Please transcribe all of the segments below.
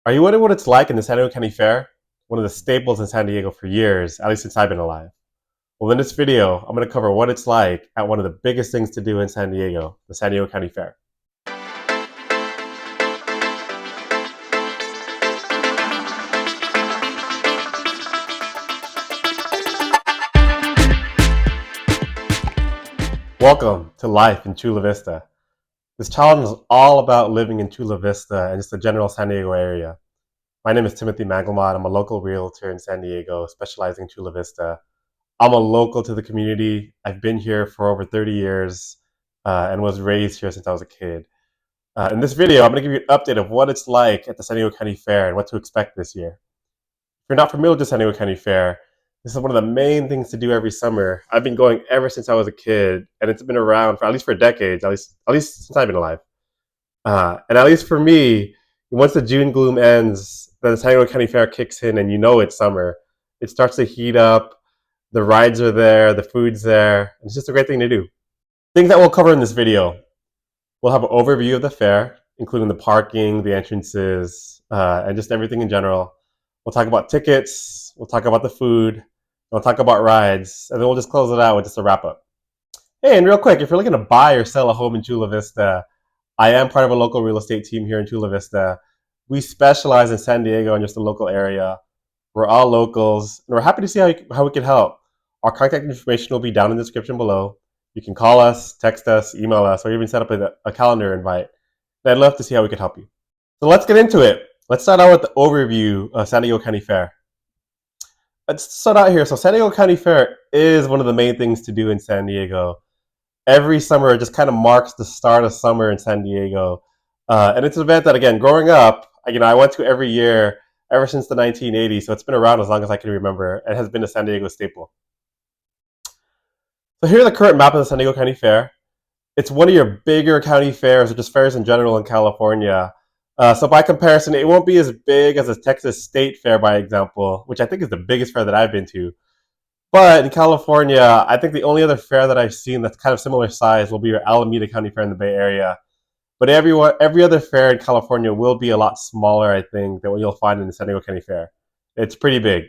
Are you wondering what it's like in the San Diego County Fair? One of the staples in San Diego for years, at least since I've been alive. Well, in this video, I'm going to cover what it's like at one of the biggest things to do in San Diego, the San Diego County Fair. Welcome to life in Chula Vista. This challenge is all about living in Chula Vista and just the general San Diego area. My name is Timothy Manglicmot. I'm a local realtor in San Diego, specializing in Chula Vista. I'm a local to the community. I've been here for over 30 years and was raised here since I was a kid. In this video, I'm going to give you an update of what it's like at the San Diego County Fair and what to expect this year. If you're not familiar with the San Diego County Fair, this is one of the main things to do every summer. I've been going ever since I was a kid, and it's been around for at least for decades, at least since I've been alive. And at least for me, once the June gloom ends, then the San Diego County Fair kicks in, and you know it's summer. It starts to heat up. The rides are there, the food's there. It's just a great thing to do. Things that we'll cover in this video. We'll have an overview of the fair, including the parking, the entrances, and just everything in general. We'll talk about tickets, we'll talk about the food, we'll talk about rides, and then we'll just close it out with just a wrap up. Hey, and real quick, if you're looking to buy or sell a home in Chula Vista, I am part of a local real estate team here in Chula Vista. We specialize in San Diego and just the local area. We're all locals, and we're happy to see how we can help. Our contact information will be down in the description below. You can call us, text us, email us, or even set up a calendar invite. And I'd love to see how we can help you. So let's get into it. Let's start out with the overview of San Diego County Fair. Let's start out here. So San Diego County Fair is one of the main things to do in San Diego. Every summer, it just kind of marks the start of summer in San Diego. And it's an event that, again, growing up, I went to every year ever since the 1980s. So it's been around as long as I can remember. It has been a San Diego staple. So here's the current map of the San Diego County Fair. It's one of your bigger county fairs, or just fairs in general in California. So by comparison, it won't be as big as a Texas State Fair, by example, which I think is the biggest fair that I've been to. But in California, I think the only other fair that I've seen that's kind of similar size will be your Alameda County Fair in the Bay Area. But every other fair in California will be a lot smaller, I think, than what you'll find in the San Diego County Fair. It's pretty big.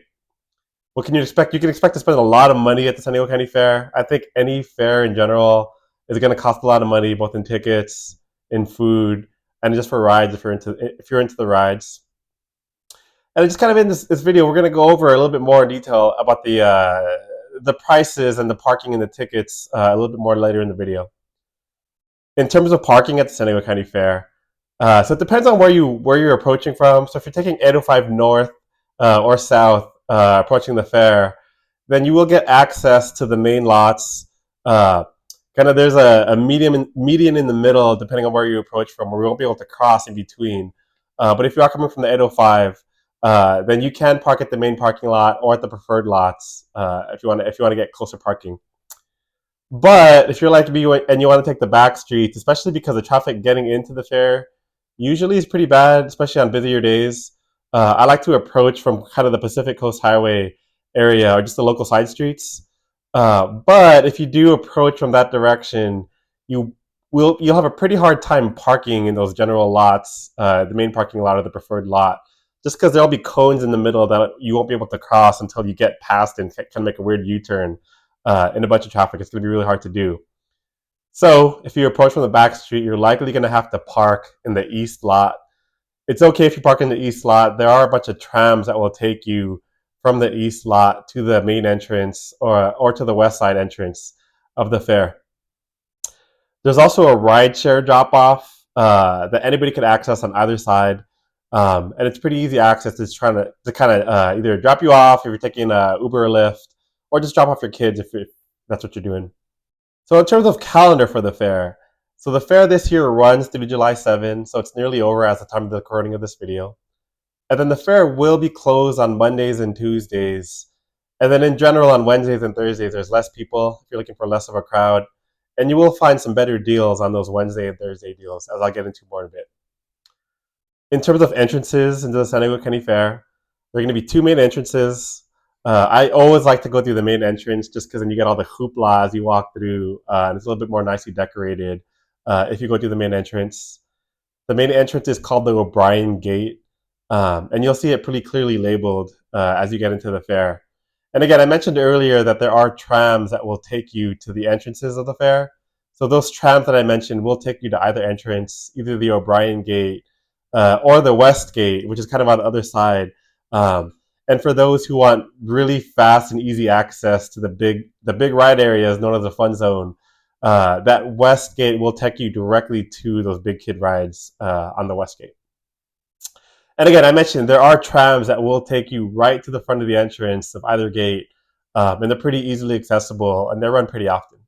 What can you expect? You can expect to spend a lot of money at the San Diego County Fair. I think any fair in general is going to cost a lot of money, both in tickets, in food, and just for rides if you're into the rides. And just kind of in this video, we're going to go over a little bit more in detail about the prices and the parking and the tickets a little bit more later in the video. In terms of parking at the San Diego County Fair, so it depends on where you're approaching from. So if you're taking 805 north or south, approaching the fair, then you will get access to the main lots. There's a median in the middle, depending on where you approach from, where we won't be able to cross in between. But if you are coming from the 805, then you can park at the main parking lot or at the preferred lots if you want to get closer parking. But if you're like me and you want to take the back streets, especially because the traffic getting into the fair usually is pretty bad, especially on busier days. I like to approach from kind of the Pacific Coast Highway area or just the local side streets. But if you do approach from that direction, you'll have a pretty hard time parking in those general lots, the main parking lot or the preferred lot, just because there'll be cones in the middle that you won't be able to cross until you get past and kind of make a weird U-turn in a bunch of traffic. It's going to be really hard to do. So if you approach from the back street, you're likely going to have to park in the east lot. It's okay if you park in the east lot. There are a bunch of trams that will take you from the east lot to the main entrance or to the west side entrance of the fair. There's also a rideshare drop-off that anybody can access on either side. And it's pretty easy access. It's trying to kind of either drop you off if you're taking Uber or Lyft, or just drop off your kids if that's what you're doing. So in terms of calendar for the fair, so the fair this year runs through July 7, so it's nearly over as the time of the recording of this video. And then the fair will be closed on Mondays and Tuesdays. And then in general on Wednesdays and Thursdays, there's less people if you're looking for less of a crowd. And you will find some better deals on those Wednesday and Thursday deals, as I'll get into more in a bit. In terms of entrances into the San Diego County Fair, there are going to be two main entrances. I always like to go through the main entrance just because then you get all the hoopla as you walk through, and it's a little bit more nicely decorated if you go through the main entrance. The main entrance is called the O'Brien Gate. And you'll see it pretty clearly labeled as you get into the fair. And again, I mentioned earlier that there are trams that will take you to the entrances of the fair. So those trams that I mentioned will take you to either entrance, either the O'Brien Gate or the West Gate, which is kind of on the other side. Um, and for those who want really fast and easy access to the big ride areas known as the Fun Zone, that West Gate will take you directly to those big kid rides on the West Gate. And again, I mentioned there are trams that will take you right to the front of the entrance of either gate, and they're pretty easily accessible, and they run pretty often.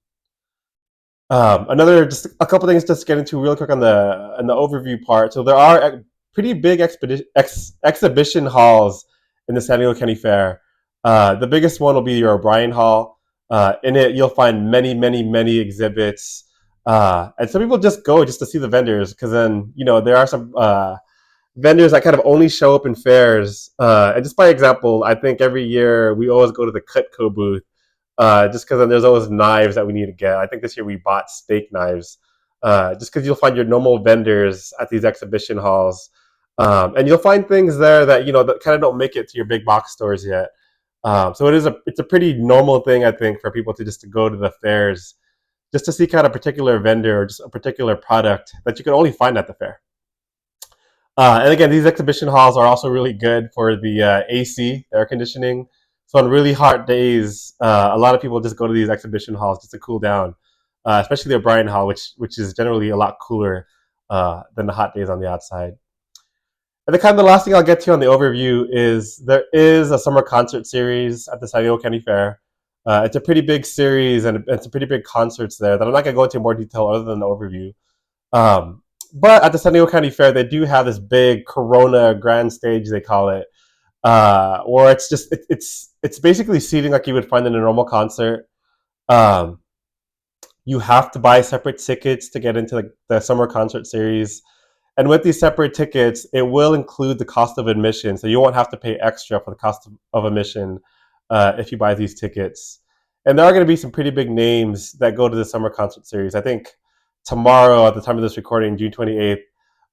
Another, just a couple things just to get into real quick on the overview part. So there are pretty big exhibition halls in the San Diego County Fair. The biggest one will be your O'Brien Hall. In it, you'll find many, many, many exhibits, and some people just go just to see the vendors because then there are some vendors that kind of only show up in fairs. And just by example, I think every year we always go to the Cutco booth just because then there's always knives that we need to get. I think this year we bought steak knives just because you'll find your normal vendors at these exhibition halls. And you'll find things there that, that kind of don't make it to your big box stores yet. So it's a pretty normal thing, I think, for people to just to go to the fairs just to see kind of a particular vendor or just a particular product that you can only find at the fair. And again, these exhibition halls are also really good for the AC, the air conditioning. So on really hot days, a lot of people just go to these exhibition halls just to cool down, especially the O'Brien Hall, which is generally a lot cooler than the hot days on the outside. And the kind of the last thing I'll get to on the overview is there is a summer concert series at the San Diego County Fair. It's a pretty big series and it's a pretty big concerts there that I'm not going to go into more detail other than the overview. Um, but at the San Diego County Fair, they do have this big Corona grand stage, they call it, where it's basically seating like you would find in a normal concert. Um, you have to buy separate tickets to get into the summer concert series. And with these separate tickets, it will include the cost of admission. So you won't have to pay extra for the cost of admission if you buy these tickets. And there are going to be some pretty big names that go to the summer concert series. I think tomorrow, at the time of this recording, June 28th,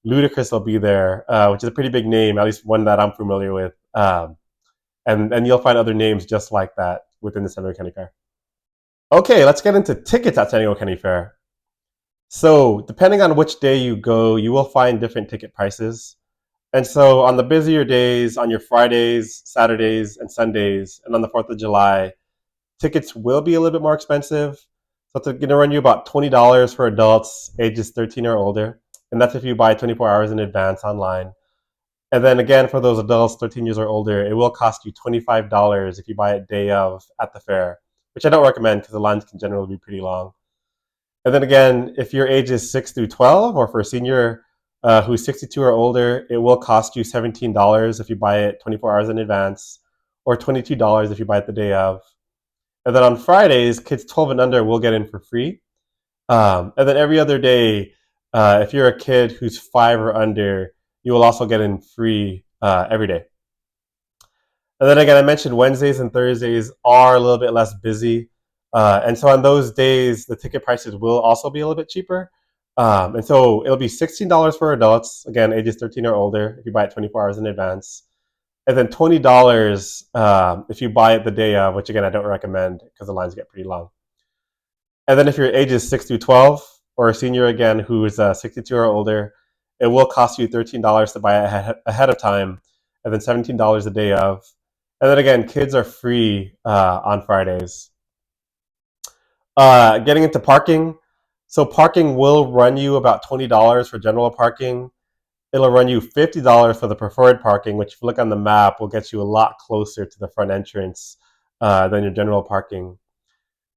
Ludacris will be there, which is a pretty big name, at least one that I'm familiar with. And you'll find other names just like that within the San Diego County Fair. Okay, let's get into tickets at San Diego County Fair. So, depending on which day you go, you will find different ticket prices. And so, on the busier days, on your Fridays, Saturdays, and Sundays, and on the 4th of July, tickets will be a little bit more expensive. So, it's going to run you about $20 for adults ages 13 or older. And that's if you buy 24 hours in advance online. And then again, for those adults 13 years or older, it will cost you $25 if you buy it day of at the fair, which I don't recommend because the lines can generally be pretty long. And then again, if your age is 6 through 12, or for a senior who's 62 or older, it will cost you $17 if you buy it 24 hours in advance, or $22 if you buy it the day of. And then on Fridays, kids 12 and under will get in for free. And then every other day, if you're a kid who's 5 or under, you will also get in free every day. And then again, I mentioned Wednesdays and Thursdays are a little bit less busy. And so on those days, the ticket prices will also be a little bit cheaper. And so it'll be $16 for adults, again, ages 13 or older, if you buy it 24 hours in advance. And then $20 if you buy it the day of, which again, I don't recommend because the lines get pretty long. And then if your age is 6 through 12, or a senior again who is 62 or older, it will cost you $13 to buy it ahead of time, and then $17 the day of. And then again, kids are free on Fridays. Getting into parking. So parking will run you about $20 for general parking. It'll run you $50 for the preferred parking, which if you look on the map will get you a lot closer to the front entrance than your general parking.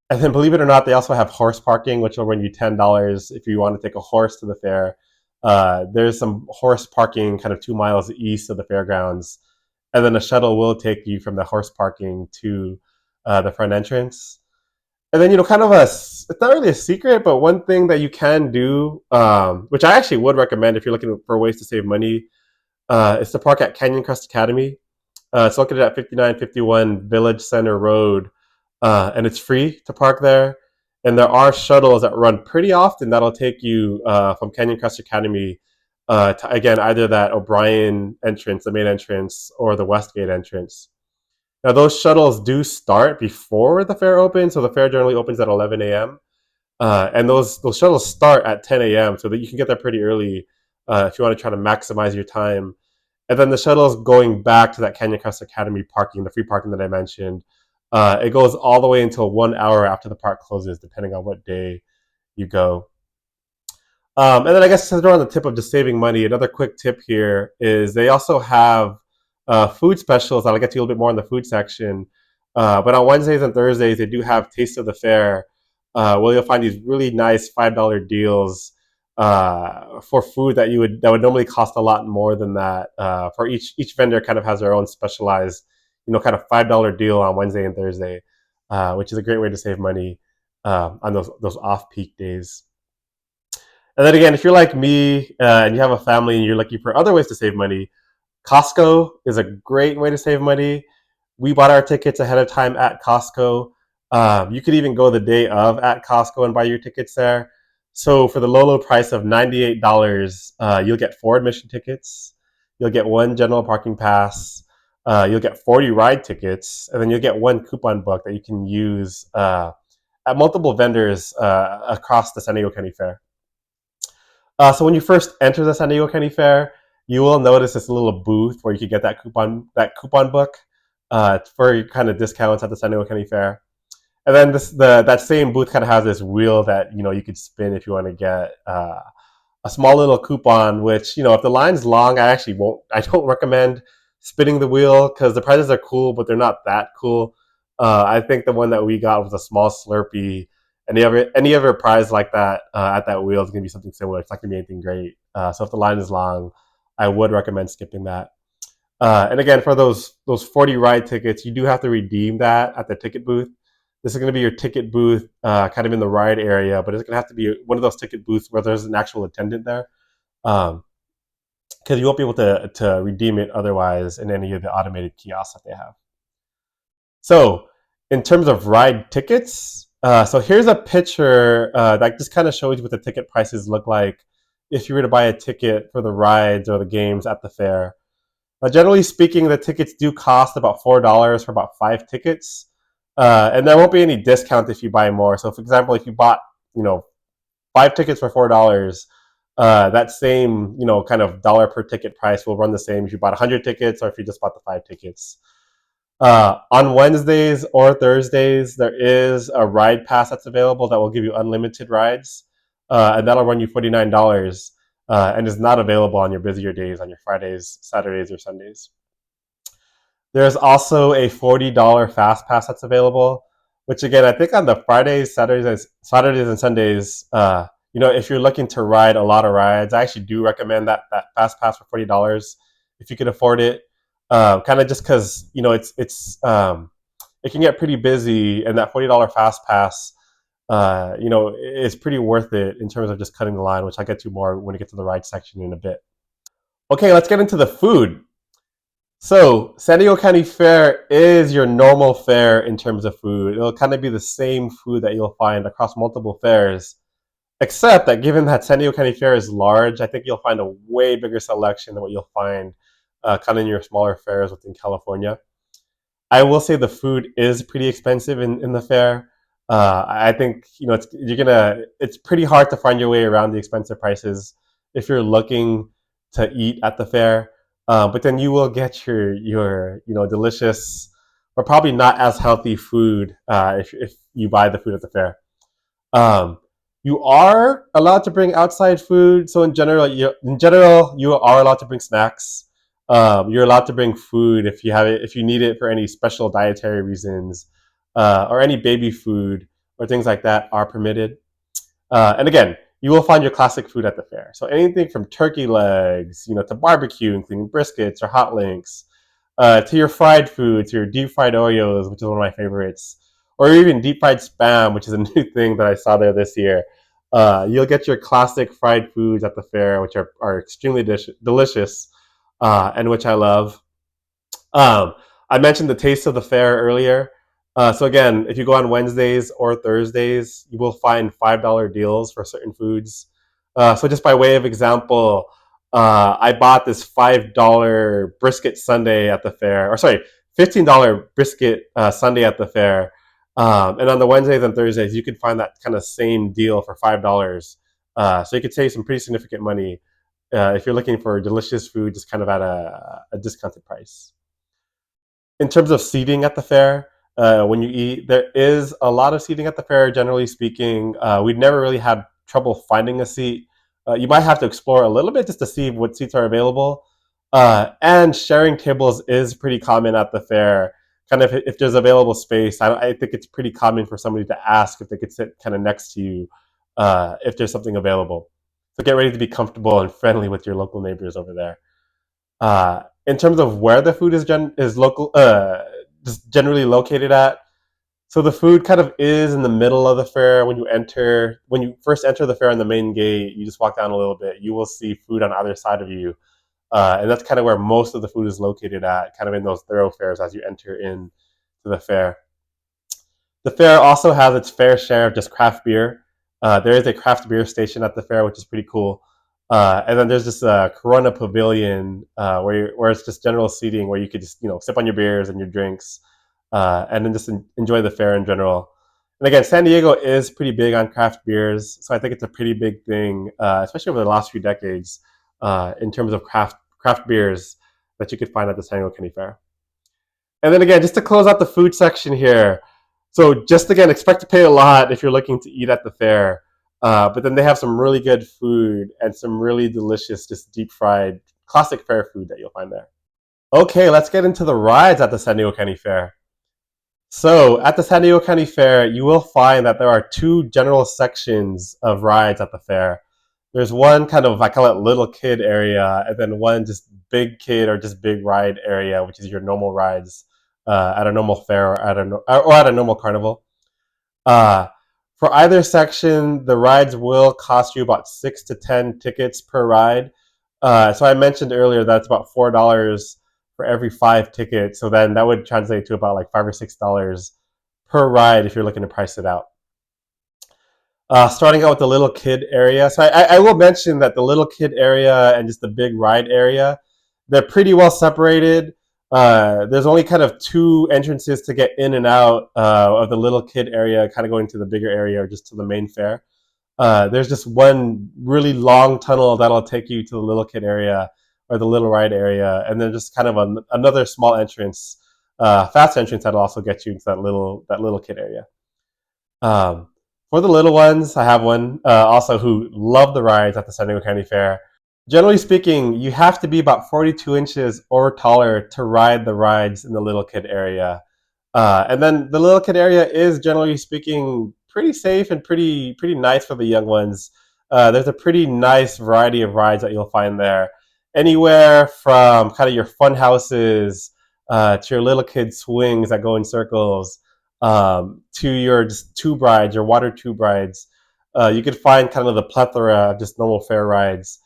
And then believe it or not, they also have horse parking, which will run you $10 if you want to take a horse to the fair. There's some horse parking kind of 2 miles east of the fairgrounds. And then a shuttle will take you from the horse parking to the front entrance. And then, kind of it's not really a secret, but one thing that you can do, which I actually would recommend if you're looking for ways to save money, is to park at Canyon Crest Academy. It's located at 5951 Village Center Road, and it's free to park there. And there are shuttles that run pretty often that'll take you from Canyon Crest Academy again, either that O'Brien entrance, the main entrance, or the Westgate entrance. Now, those shuttles do start before the fair opens, so the fair generally opens at 11 a.m. And those shuttles start at 10 a.m. so that you can get there pretty early if you want to try to maximize your time. And then the shuttles going back to that Canyon Crest Academy parking, the free parking that I mentioned, it goes all the way until 1 hour after the park closes, depending on what day you go. And then I guess since we're on the tip of just saving money, another quick tip here is they also have food specials. I'll get to you a little bit more in the food section. But on Wednesdays and Thursdays, they do have Taste of the Fair, where you'll find these really nice $5 deals for food that would normally cost a lot more than that. For each vendor kind of has their own specialized, kind of $5 deal on Wednesday and Thursday, which is a great way to save money on those off peak days. And then again, if you're like me and you have a family and you're looking for other ways to save money, Costco is a great way to save money. We bought our tickets ahead of time at Costco. You could even go the day of at Costco and buy your tickets there. So for the low price of $98, you'll get 4 admission tickets. You'll get 1 general parking pass. You'll get 40 ride tickets, and then you'll get 1 coupon book that you can use at multiple vendors across the San Diego County Fair. So when you first enter the San Diego County Fair, you will notice this little booth where you can get that coupon book for kind of discounts at the San Diego County Fair. And then that same booth kind of has this wheel that you could spin if you want to get a small little coupon. Which if the line's long, I actually won't. I don't recommend spinning the wheel because the prices are cool, but they're not that cool. I think the one that we got was a small Slurpee. Any other prize like that at that wheel is going to be something similar. It's not going to be anything great. So if the line is long, I would recommend skipping that. And again, for those 40 ride tickets, you do have to redeem that at the ticket booth. This is going to be your ticket booth, kind of in the ride area, but it's going to have to be one of those ticket booths where there's an actual attendant there, because you won't be able to redeem it otherwise in any of the automated kiosks that they have. So, in terms of ride tickets, so here's a picture that just kind of shows you what the ticket prices look like if you were to buy a ticket for the rides or the games at the fair. Generally speaking, the tickets do cost about $4 for about 5 tickets, and there won't be any discount if you buy more. So, for example, if you bought, 5 tickets for $4, that same, kind of dollar per ticket price will run the same if you bought 100 tickets or if you just bought the 5 tickets. On Wednesdays or Thursdays, there is a ride pass that's available that will give you unlimited rides, and that'll run you $49, and is not available on your busier days, on your Fridays, Saturdays, or Sundays. There's also a $40 fast pass that's available, which again, I think on the Fridays, Saturdays and Sundays, if you're looking to ride a lot of rides, I actually do recommend that fast pass for $40 if you can afford it. Kind of just because it can get pretty busy, and that $40 fast pass, is pretty worth it in terms of just cutting the line, which I'll get to more when we get to the ride section in a bit. Okay, let's get into the food. So, San Diego County Fair is your normal fair in terms of food. It'll kind of be the same food that you'll find across multiple fairs, except that given that San Diego County Fair is large, I think you'll find a way bigger selection than what you'll find kind of in your smaller fairs within California. I will say the food is pretty expensive in the fair. I think it's pretty hard to find your way around the expensive prices if you're looking to eat at the fair. But then you will get your delicious, but probably not as healthy food if you buy the food at the fair. Um, you are allowed to bring outside food. So in general, you are allowed to bring snacks. You're allowed to bring food if you need it for any special dietary reasons, or any baby food or things like that are permitted. And again, you will find your classic food at the fair. So anything from turkey legs, to barbecue, including briskets or hot links, to your fried food, to your deep fried Oreos, which is one of my favorites, or even deep fried spam, which is a new thing that I saw there this year. You'll get your classic fried foods at the fair, which are extremely delicious, and which I love. Um, I mentioned the taste of the fair earlier. So again, if you go on Wednesdays or Thursdays, you will find $5 deals for certain foods. So just by way of example, I bought this $5 brisket sundae at the fair, or sorry, $15 brisket sundae at the fair. And on the Wednesdays and Thursdays, you can find that kind of same deal for $5. So you could save some pretty significant money if you're looking for delicious food, just kind of at a discounted price. In terms of seating at the fair, when you eat, there is a lot of seating at the fair. Generally speaking, we've never really had trouble finding a seat. You might have to explore a little bit just to see what seats are available. And sharing tables is pretty common at the fair. Kind of if there's available space, I think it's pretty common for somebody to ask if they could sit kind of next to you if there's something available. So get ready to be comfortable and friendly with your local neighbors over there. In terms of where the food is local, just generally located at. So the food kind of is in the middle of the fair. When you first enter the fair on the main gate, you just walk down a little bit. You will see food on either side of you, and that's kind of where most of the food is located at, kind of in those thoroughfares as you enter in to the fair. The fair also has its fair share of just craft beer. There is a craft beer station at the fair, which is pretty cool. And then there's this Corona Pavilion where it's just general seating where you could just sip on your beers and your drinks, and then just enjoy the fair in general. And again, San Diego is pretty big on craft beers, so I think it's a pretty big thing, especially over the last few decades, in terms of craft beers that you could find at the San Diego County Fair. And then again, just to close out the food section here, so just again, expect to pay a lot if you're looking to eat at the fair. But then they have some really good food and some really delicious, just deep fried, classic fair food that you'll find there. Okay, let's get into the rides at the San Diego County Fair. So at the San Diego County Fair, you will find that there are two general sections of rides at the fair. There's one kind of, I call it little kid area, and then one just big kid or just big ride area, which is your normal rides at a normal fair or at a normal carnival. Uh, for either section, the rides will cost you about 6 to 10 tickets per ride. So I mentioned earlier that's about $4 for every 5 tickets. So then that would translate to about like $5 or $6 per ride if you're looking to price it out. Starting out with the little kid area. So I will mention that the little kid area and just the big ride area, they're pretty well separated. There's only kind of two entrances to get in and out of the little kid area, kind of going to the bigger area or just to the main fair. There's just one really long tunnel that'll take you to the little kid area or the little ride area, and then just kind of another small entrance, fast entrance that'll also get you into that little kid area. Um, for the little ones, I have one also who love the rides at the San Diego County Fair. Generally speaking, you have to be about 42 inches or taller to ride the rides in the little kid area. And then the little kid area is generally speaking pretty safe and pretty nice for the young ones. There's a pretty nice variety of rides that you'll find there. Anywhere from kind of your fun houses to your little kid swings that go in circles, to your just tube rides, your water tube rides. You could find kind of the plethora of just normal fair rides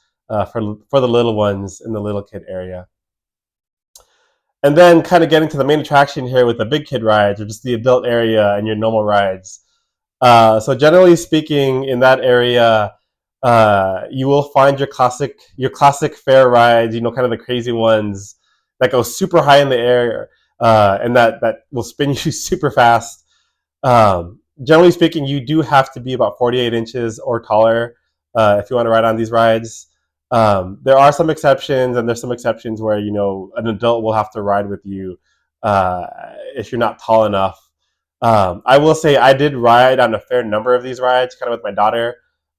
for the little ones in the little kid area. And then kind of getting to the main attraction here with the big kid rides or just the adult area and your normal rides. So generally speaking, in that area, you will find your classic fair rides, kind of the crazy ones that go super high in the air, and that will spin you super fast. Generally speaking, you do have to be about 48 inches or taller if you want to ride on these rides. There are some exceptions, and there's some exceptions where an adult will have to ride with you uh, if you're not tall enough. I will say I did ride on a fair number of these rides, kind of with my daughter,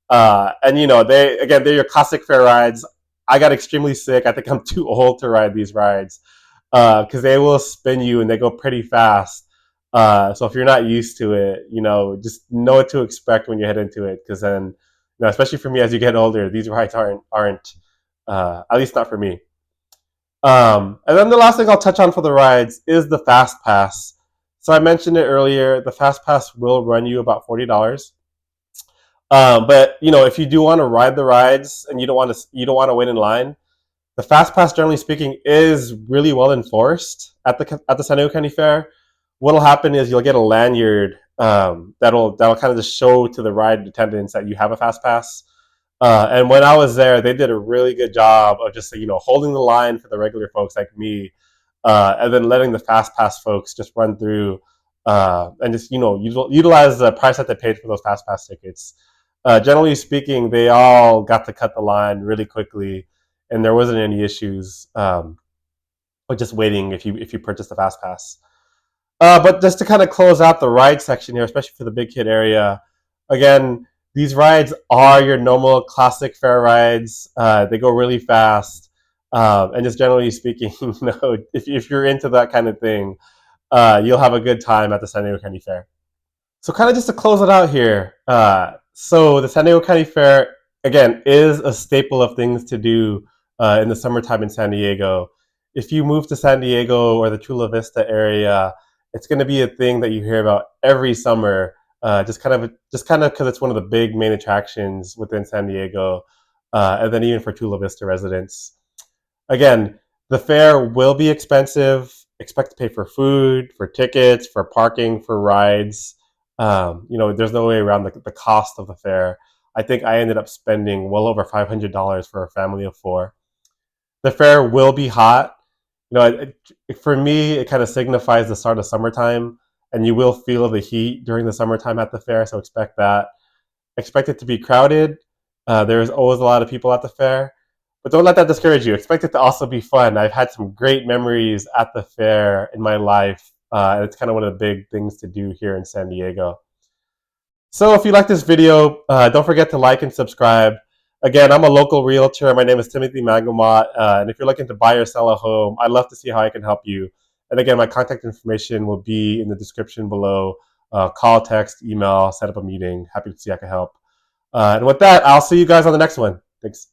and they're your classic fair rides. I got extremely sick. I think I'm too old to ride these rides because they will spin you and they go pretty fast. So if you're not used to it, just know what to expect when you head into it. Because then, especially for me as you get older, these rides aren't at least not for me. And then the last thing I'll touch on for the rides is the Fast Pass. So I mentioned it earlier. The Fast Pass will run you about $40. But if you do want to ride the rides and you don't want to wait in line, the Fast Pass, generally speaking, is really well enforced at the San Diego County Fair. What'll happen is you'll get a lanyard that'll kind of just show to the ride attendants that you have a Fast Pass. And when I was there, they did a really good job of just holding the line for the regular folks like me, and then letting the fast pass folks just run through and just utilize the price that they paid for those fast pass tickets. Generally speaking, they all got to cut the line really quickly, and there wasn't any issues with just waiting if you purchase the fast pass. But just to kind of close out the ride section here, especially for the Big Kid area, again, these rides are your normal classic fair rides. They go really fast, and just generally speaking, if you're into that kind of thing, you'll have a good time at the San Diego County Fair. So kind of just to close it out here, so the San Diego County Fair, again, is a staple of things to do in the summertime in San Diego. If you move to San Diego or the Chula Vista area, it's going to be a thing that you hear about every summer, just kind of because it's one of the big main attractions within San Diego, and then even for Chula Vista residents. Again, the fare will be expensive. Expect to pay for food, for tickets, for parking, for rides. There's no way around the cost of the fare. I think I ended up spending well over $500 for a family of four. The fare will be hot. For me, it kind of signifies the start of summertime, and you will feel the heat during the summertime at the fair. So expect that. Expect it to be crowded. There's always a lot of people at the fair, but don't let that discourage you. Expect it to also be fun. I've had some great memories at the fair in my life, and it's kind of one of the big things to do here in San Diego. So if you like this video, don't forget to like and subscribe. Again, I'm a local realtor. My name is Timothy Manglicmot, and if you're looking to buy or sell a home, I'd love to see how I can help you. And again, my contact information will be in the description below. Call, text, email, set up a meeting. Happy to see I can help. And with that, I'll see you guys on the next one. Thanks.